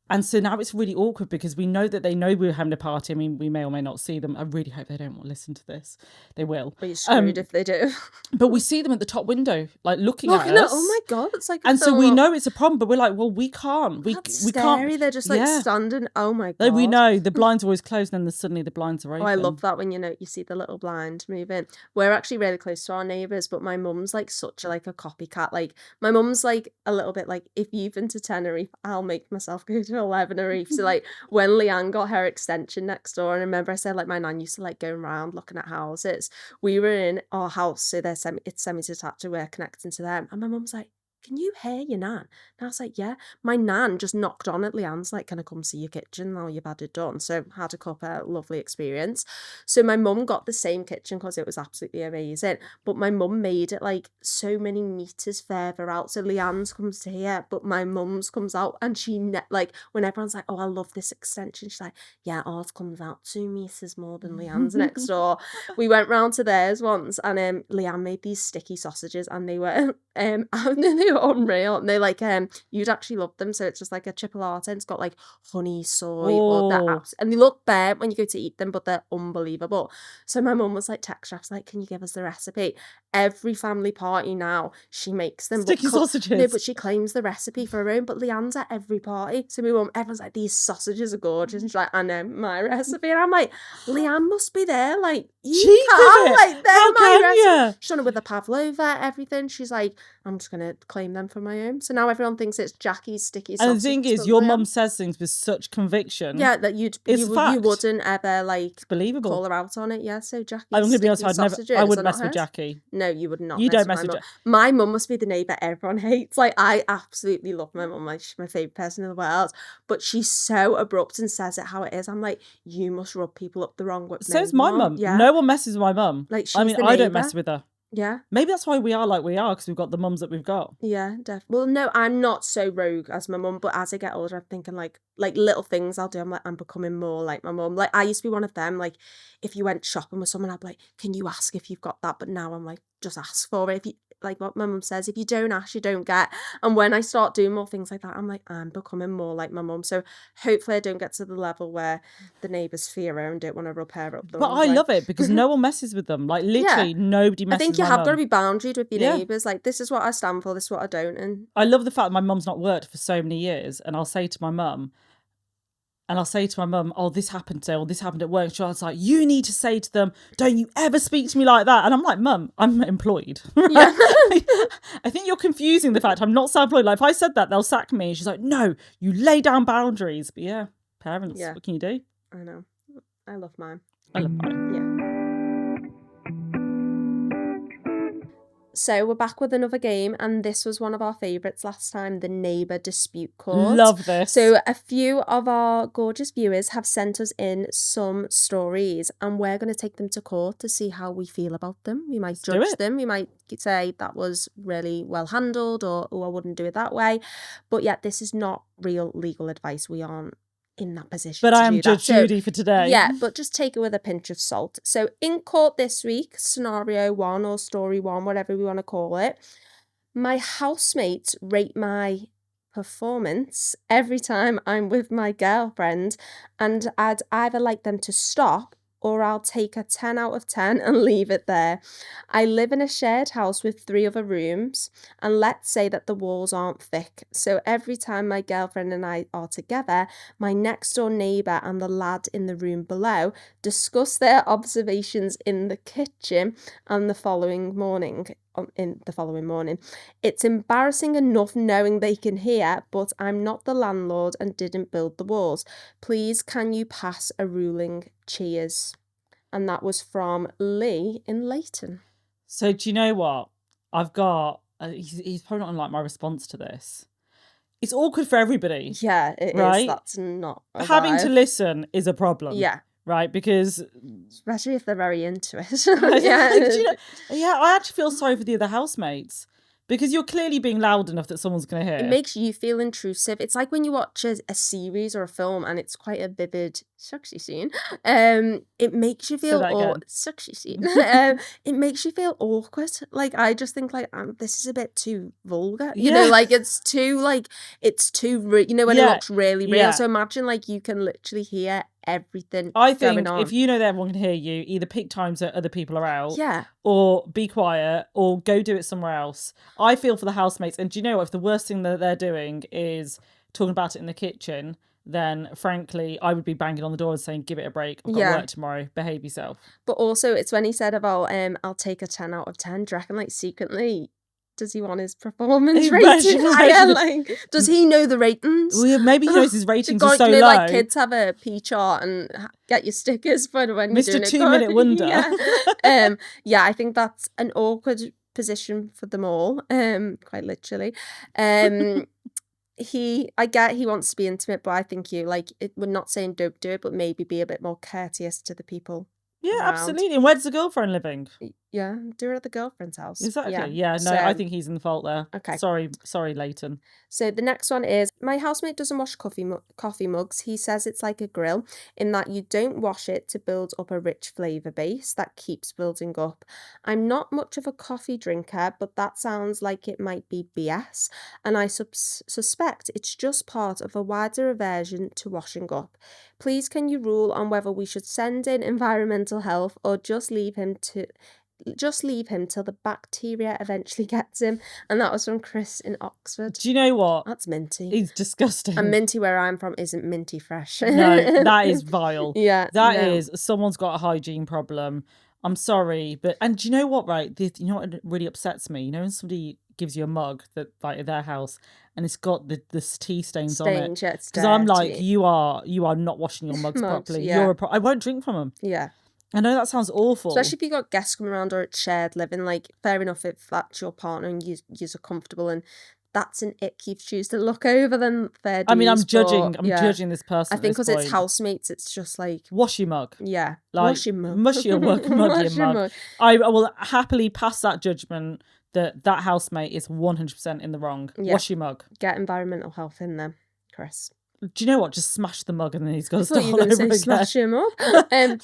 And so now it's really awkward because we know that they know we're having a party. I mean, we may or may not see them. I really hope they don't want to listen to this. They will. But you're screwed if they do. But we see them at the top window, like looking at us. Oh my God, it's like. And so we know it's a problem, but we're like, well, we can't. That's we scary. Can't. They're just like standing. Oh my God. We know the blinds are always closed, and then suddenly the blinds are open. Oh, I love that when you see the little blind moving. We're actually really close to our neighbours, but my mum's like such a copycat. Like my mum's like a little bit like, if you've been to Tenerife, I'll make myself go to 11 Tenerife. So like when Leanne got her extension next door, and I remember I said like my nan used to like go around looking at houses. We were in our house, so it's semi-detached, so we're connecting to them, and my mum's like, can you hear your nan? And I was like, yeah. My nan just knocked on at Leanne's like, can I come see your kitchen now you've had it done? So had a cup, a lovely experience. So my mum got the same kitchen because it was absolutely amazing, but my mum made it like so many meters further out. So Leanne's comes to here, but my mum's comes out, and she like when everyone's like, oh, I love this extension, she's like, yeah, ours comes out 2 meters more than Leanne's next door. We went round to theirs once, and Leanne made these sticky sausages, and they were unreal. And they like you'd actually love them. So it's just like a chipolata and it's got like honey, soy, or that apps, and they look bare when you go to eat them, but they're unbelievable. So my mum was like text her, like, can you give us the recipe? Every family party now she makes them sticky sausages. No, but she claims the recipe for her own. But Leanne's at every party, so my mum, everyone's like, these sausages are gorgeous, and she's like, I know my recipe, and I'm like, Leanne must be there, like you can't, like they're my recipe. She's done it with the pavlova, everything. She's like, I'm just gonna claim them for my own. So now everyone thinks it's Jackie's sticky sausages. And the thing is, your mum says things with such conviction. Yeah, that you wouldn't ever like it's believable. Call her out on it. Yeah, so Jackie's I'm gonna be honest, I wouldn't mess hers. with Jackie. No, you would not. You don't mess with Jackie. My mum must be the neighbour everyone hates. Like, I absolutely love my mum. Like, she's my favourite person in the world. But she's so abrupt and says it how it is. I'm like, you must rub people up the wrong way. So is my mum. Yeah. No one messes with my mum. Like, I mean, I don't mess with her. Yeah. Maybe that's why we are like we are, because we've got the mums that we've got. Yeah, definitely. Well, no, I'm not so rogue as my mum, but as I get older, I'm thinking like little things I'll do. I'm like, I'm becoming more like my mum. Like, I used to be one of them. Like, if you went shopping with someone, I'd be like, can you ask if you've got that? But now I'm like, just ask for it. If you, like what my mum says, if you don't ask, you don't get. And when I start doing more things like that, I'm like, I'm becoming more like my mum. So hopefully I don't get to the level where the neighbours fear her and don't want to repair up. But I love it because no one messes with them. Like, literally nobody messes with them. I think you have got to be boundaried with your neighbours. Like, this is what I stand for, this is what I don't. And I love the fact that my mum's not worked for so many years, and I'll say to my mum, oh, this happened today, or this happened at work. And she's like, you need to say to them, don't you ever speak to me like that. And I'm like, Mum, I'm employed. Yeah. I think you're confusing the fact I'm not self-employed. Like, if I said that, they'll sack me. She's like, no, you lay down boundaries. But yeah, parents, what can you do? I know. I love mine. Yeah. So we're back with another game, and this was one of our favourites last time, the neighbour dispute court. Love this. So a few of our gorgeous viewers have sent us in some stories, and we're going to take them to court to see how we feel about them. We might judge them. We might say that was really well handled, or I wouldn't do it that way. But yet, this is not real legal advice. We aren't in that position. But I am Judge Judy for today. Yeah, but just take it with a pinch of salt. So in court this week, scenario 1 or story 1, whatever we want to call it, my housemates rate my performance every time I'm with my girlfriend, and I'd either like them to stop or I'll take a 10 out of 10 and leave it there. I live in a shared house with 3 other rooms, and let's say that the walls aren't thick. So every time my girlfriend and I are together, my next door neighbour and the lad in the room below discuss their observations in the kitchen and the following morning. It's embarrassing enough knowing they can hear, but I'm not the landlord and didn't build the walls. Please, can you pass a ruling? Cheers. And that was from Lee in Leighton. So do you know what? I've got, he's probably not unlike my response to this. It's awkward for everybody. Yeah, it is. That's not a having vibe. To listen is a problem. Yeah. Right, because especially if they're very into it. I actually feel sorry for the other housemates, because you're clearly being loud enough that someone's going to hear. It makes you feel intrusive. It's like when you watch a series or a film and it's quite a vivid sexy scene. It makes you feel sexy scene. It makes you feel awkward. Like, I just think like this is a bit too vulgar. You know, like it's too when it looks really real. So imagine like you can literally hear everything. I think if you know that everyone can hear you, either pick times that other people are out, or be quiet, or go do it somewhere else. I feel for the housemates, and do you know what? If the worst thing that they're doing is talking about it in the kitchen, then frankly, I would be banging on the door and saying, "Give it a break. I've got work tomorrow. Behave yourself." But also, it's when he said about I'll take a 10 out of 10. Do you reckon like secretly, does he want his performance rating higher? Like, does he know the ratings? Well, maybe he knows his ratings are so low. Like kids have a P chart and get your stickers for when you're doing it. Mr. 2-minute wonder. I think that's an awkward position for them all. Quite literally. I get he wants to be intimate, but I think we're not saying don't do it, but maybe be a bit more courteous to the people. Yeah, around. Absolutely. And where's the girlfriend living? Yeah, do it at the girlfriend's house. Exactly. Yeah, no, I think he's in the fault there. Okay. Sorry, Leighton. So the next one is, my housemate doesn't wash coffee mugs. He says it's like a grill in that you don't wash it to build up a rich flavour base that keeps building up. I'm not much of a coffee drinker, but that sounds like it might be BS, and I suspect it's just part of a wider aversion to washing up. Please can you rule on whether we should send in environmental health or just leave him till the bacteria eventually gets him. And that was from Chris in Oxford. Do you know what? That's minty. It's disgusting. And minty where I'm from isn't minty fresh. No, that is vile. Yeah. That is, someone's got a hygiene problem. I'm sorry. And do you know what, right? You know what really upsets me? You know when somebody gives you a mug that like at their house and it's got the tea stains on it? Because I'm like, you are not washing your mugs properly. Yeah. I won't drink from them. Yeah. I know that sounds awful. Especially if you've got guests coming around or it's shared living, like, fair enough if that's your partner and you're comfortable and that's an ick you choose to look over, then fair dues. I mean, I'm judging this person. I think because it's housemates, it's just like... Wash your mug. Yeah. Like, wash your mug. Mush your mug. Wash your mug. I will happily pass that judgment that housemate is 100% in the wrong. Yeah. Wash your mug. Get environmental health in there, Chris. Do you know what? Just smash the mug and then he's got to start all over again. Smash him up.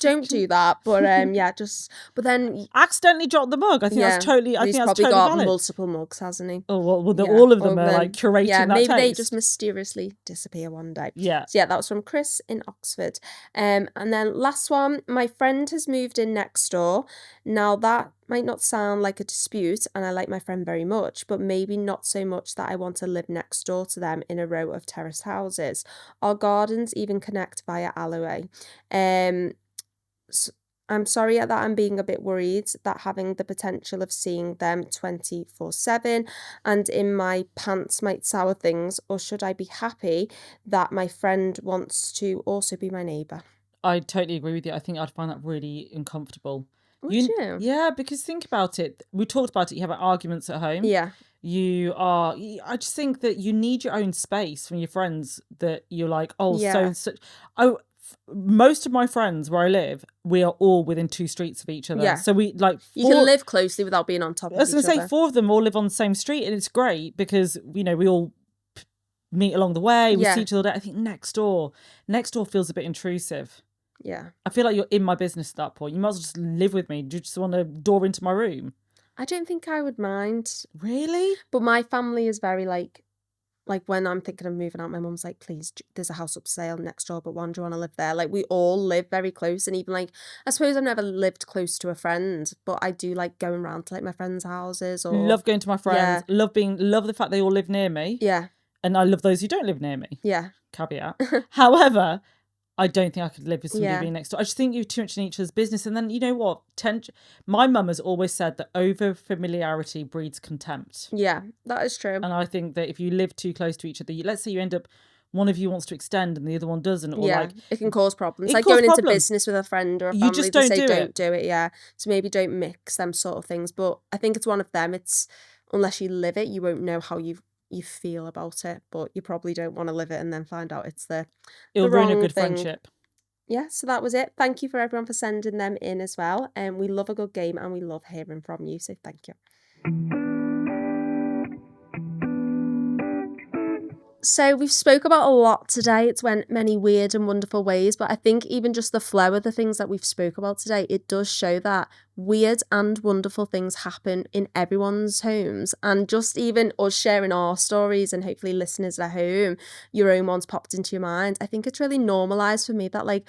Don't do that. But but then accidentally drop the mug. I think that's totally. I think that's totally got valid. Multiple mugs, hasn't he? Oh well, all of them are like curating that maybe taste. they just mysteriously disappear one day. Yeah. So that was from Chris in Oxford. And then last one, my friend has moved in next door. Now that might not sound like a dispute and I like my friend very much, but maybe not so much that I want to live next door to them in a row of terrace houses. Our gardens even connect via alleyway. I'm sorry that I'm being a bit worried that having the potential of seeing them 24/7 and in my pants might sour things, or should I be happy that my friend wants to also be my neighbour? I totally agree with you. I think I'd find that really uncomfortable. Would you? Yeah, because think about it. We talked about it. You have arguments at home. Yeah. I just think that you need your own space from your friends that you're like, most of my friends where I live, we are all within 2 streets of each other. Yeah. So we like... You can live closely without being on top of each other. I was going to say 4 of them all live on the same street and it's great because, we all meet along the way. We see each other. I think next door feels a bit intrusive. Yeah. I feel like you're in my business at that point. You might as well just live with me. Do you just want a door into my room? I don't think I would mind. Really? But my family is very like when I'm thinking of moving out, my mum's like, please, there's a house up for sale next door, but one, do you want to live there? Like, we all live very close. And even like, I suppose I've never lived close to a friend, but I do like going around to like my friends' houses. Or love going to my friends. Yeah. Love the fact they all live near me. Yeah. And I love those who don't live near me. Yeah. Caveat. However, I don't think I could live with somebody being next door. I just think you're too much in each other's business. And then, you know what? My mum has always said that over familiarity breeds contempt. Yeah, that is true. And I think that if you live too close to each other, let's say you end up, one of you wants to extend and the other one doesn't. Or it can cause problems. It's like going into business with a friend or a family. You just don't do it. Yeah. So maybe don't mix them sort of things. But I think it's one of them. It's, unless you live it, you won't know how you feel about it, but you probably don't want to live it and then find out it'll ruin a good friendship. Yeah, so that was it. Thank you for everyone for sending them in as well. And we love a good game and we love hearing from you, so thank you. So we've spoke about a lot today. It's went many weird and wonderful ways, but I think even just the flow of the things that we've spoke about today, it does show that weird and wonderful things happen in everyone's homes. And just even us sharing our stories and hopefully listeners at home, your own ones popped into your mind. I think it's really normalised for me that like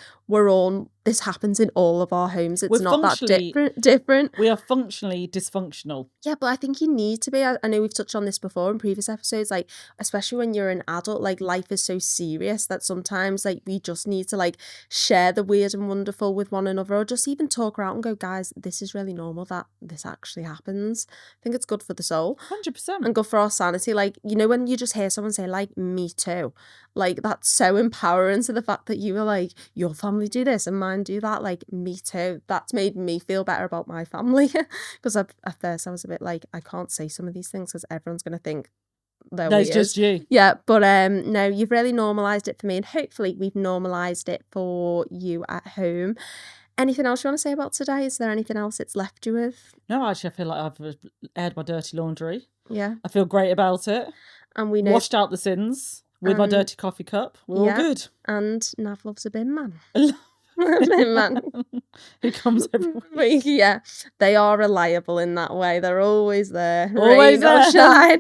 this happens in all of our homes. It's not that different. We are functionally dysfunctional. Yeah, but I think you need to be. I know we've touched on this before in previous episodes, like especially when you're an adult, like life is so serious that sometimes like we just need to like share the weird and wonderful with one another, or just even talk around and go, guys, this is really normal that this actually happens. I think it's good for the soul. 100%. And good for our sanity. Like, you know, when you just hear someone say like, me too, like that's so empowering to the fact that you were like, your family do this and mine do that, like me too. That's made me feel better about my family. Because at first I was a bit like, I can't say some of these things because everyone's going to think they're weird. It's just you. Yeah, but no, you've really normalised it for me, and hopefully we've normalised it for you at home. Anything else you want to say about today? Is there anything else it's left you with? No, actually, I feel like I've aired my dirty laundry. Yeah. I feel great about it. And we know... Washed out the sins with my dirty coffee cup. We're all good. And Nav loves a bin man. Bin man. Who comes every week. Yeah. They are reliable in that way. They're always there. Always Rain or shine.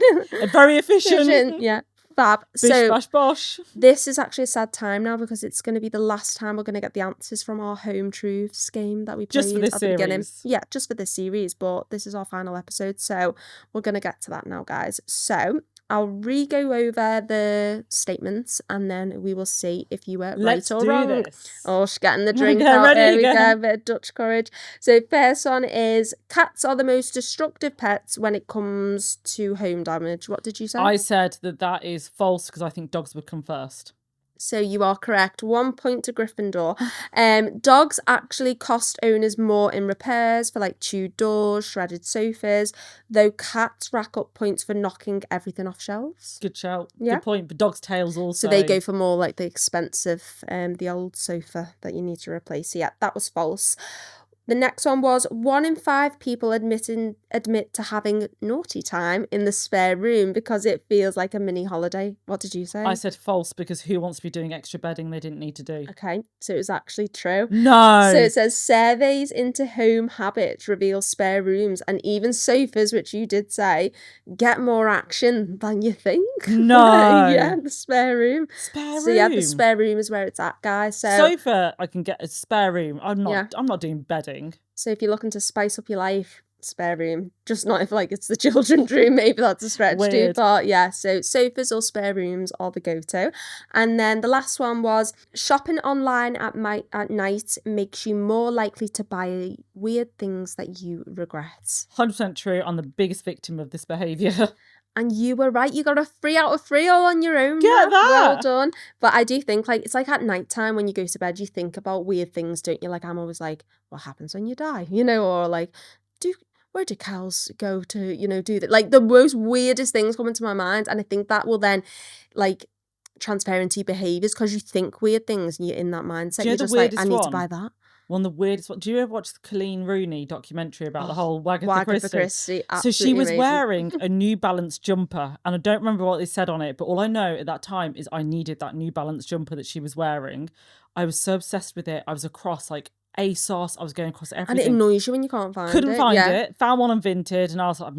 Very efficient. Yeah. Fab. Bish, bash, bosh. This is actually a sad time now because it's going to be the last time we're going to get the answers from our Home Truths game that we played just for this at the beginning. Series. Yeah, just for this series, but this is our final episode, so we're going to get to that now, guys. So I'll re-go over the statements and then we will see if you were right or wrong. This. Oh, she's getting the drink out. There we go, a bit of Dutch courage. So first one is, cats are the most destructive pets when it comes to home damage. What did you say? I said that is false because I think dogs would come first. So you are correct. 1 point to Gryffindor. Dogs actually cost owners more in repairs for like chewed doors, shredded sofas, though cats rack up points for knocking everything off shelves. Good shout. Yeah. Good point. But dogs' tails also. So they go for more like the expensive, the old sofa that you need to replace. So yeah, that was false. The next one was 1 in 5 people admit to having naughty time in the spare room because it feels like a mini holiday. What did you say? I said false because who wants to be doing extra bedding they didn't need to do? Okay, so it was actually true. No. So it says surveys into home habits reveal spare rooms and even sofas, which you did say, get more action than you think. No. Yeah, the spare room. Spare room. So yeah, the spare room is where it's at, guys. So sofa, I can get a spare room. I'm not doing bedding. So if you're looking to spice up your life, spare room. Just not if like it's the children's room, maybe that's a stretch too far. Yeah, so sofas or spare rooms are the go-to. And then the last one was, shopping online at night makes you more likely to buy weird things that you regret. 100% true. I'm the biggest victim of this behaviour. And you were right. You got a 3 out of 3 all on your own. Get that. Well done. But I do think like it's like at night time when you go to bed, you think about weird things, don't you? Like I'm always like, what happens when you die? You know, or like, where do cows go to, you know, do that? Like the most weirdest things come into my mind. And I think that will then like transfer into your behaviours because you think weird things and you're in that mindset. You're just like, I need to buy that. One of the weirdest ones. Do you ever watch the Colleen Rooney documentary about the whole Wagatha Christie? So she was amazing. wearing a New Balance jumper, and I don't remember what they said on it, but all I know at that time is I needed that New Balance jumper that she was wearing. I was so obsessed with it. I was across like ASOS. I was going across everything. And it annoys you when you can't find it. Couldn't find it. Found one on Vinted, and I was like,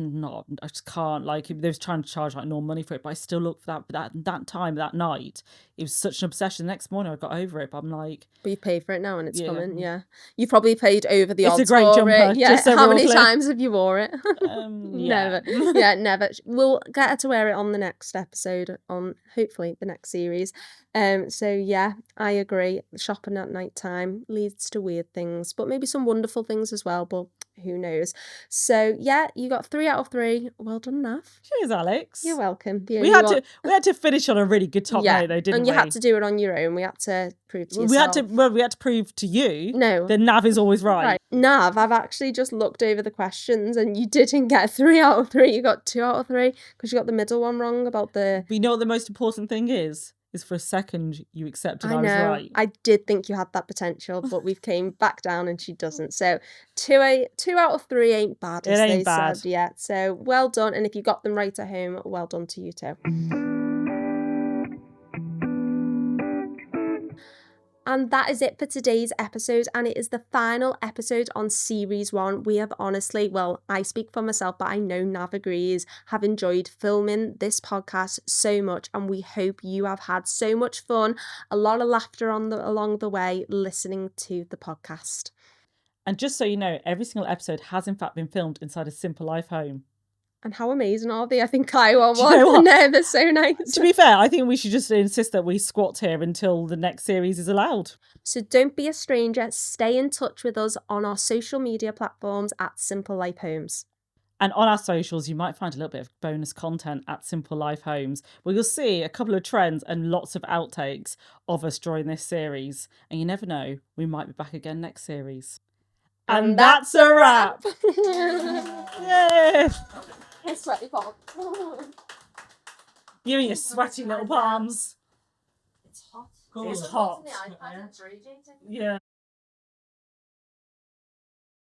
I just can't. Like, they was trying to charge like normal money for it, but I still looked for that. But that time, that night, it was such an obsession. The next morning, I got over it, but I'm like... But you paid for it now and it's coming, yeah. You've probably paid over the odds for it. It's a great jumper. Yeah, just so how many times have you wore it? Yeah. Never. Yeah, never. We'll get her to wear it on the next episode, on hopefully the next series. So yeah, I agree. Shopping at night time leads to weird things, but maybe some wonderful things as well, but who knows. So yeah, you got 3 out of 3. Well done, Nav. Cheers, Alex. You're welcome. We had to finish on a really good top note though, didn't we? And you had to do it on your own. We had to prove to yourself. We had to prove to you that Nav is always right. Nav, I've actually just looked over the questions and you didn't get 3 out of 3. You got 2 out of 3 because you got the middle one wrong about the... But you know what the most important thing is for a second you accepted I was right. I did think you had that potential, but we've came back down and she doesn't. So 2 out of 3 ain't bad, as they said. Yeah. So well done. And if you got them right at home, well done to you too. And that is it for today's episode, and it is the final episode on Series 1. We have honestly, well, I speak for myself, but I know Nav agrees, have enjoyed filming this podcast so much, and we hope you have had so much fun, a lot of laughter along the way, listening to the podcast. And just so you know, every single episode has in fact been filmed inside a Simple Life home. And how amazing are they? I think I want one. No, they're so nice. To be fair, I think we should just insist that we squat here until the next series is allowed. So don't be a stranger. Stay in touch with us on our social media platforms at Simple Life Homes. And on our socials, you might find a little bit of bonus content at Simple Life Homes, where you'll see a couple of trends and lots of outtakes of us during this series. And you never know, we might be back again next series. And that's a wrap! Yay! Sweaty palm. You and your sweaty little palms. It's hot. It's hot. Yeah.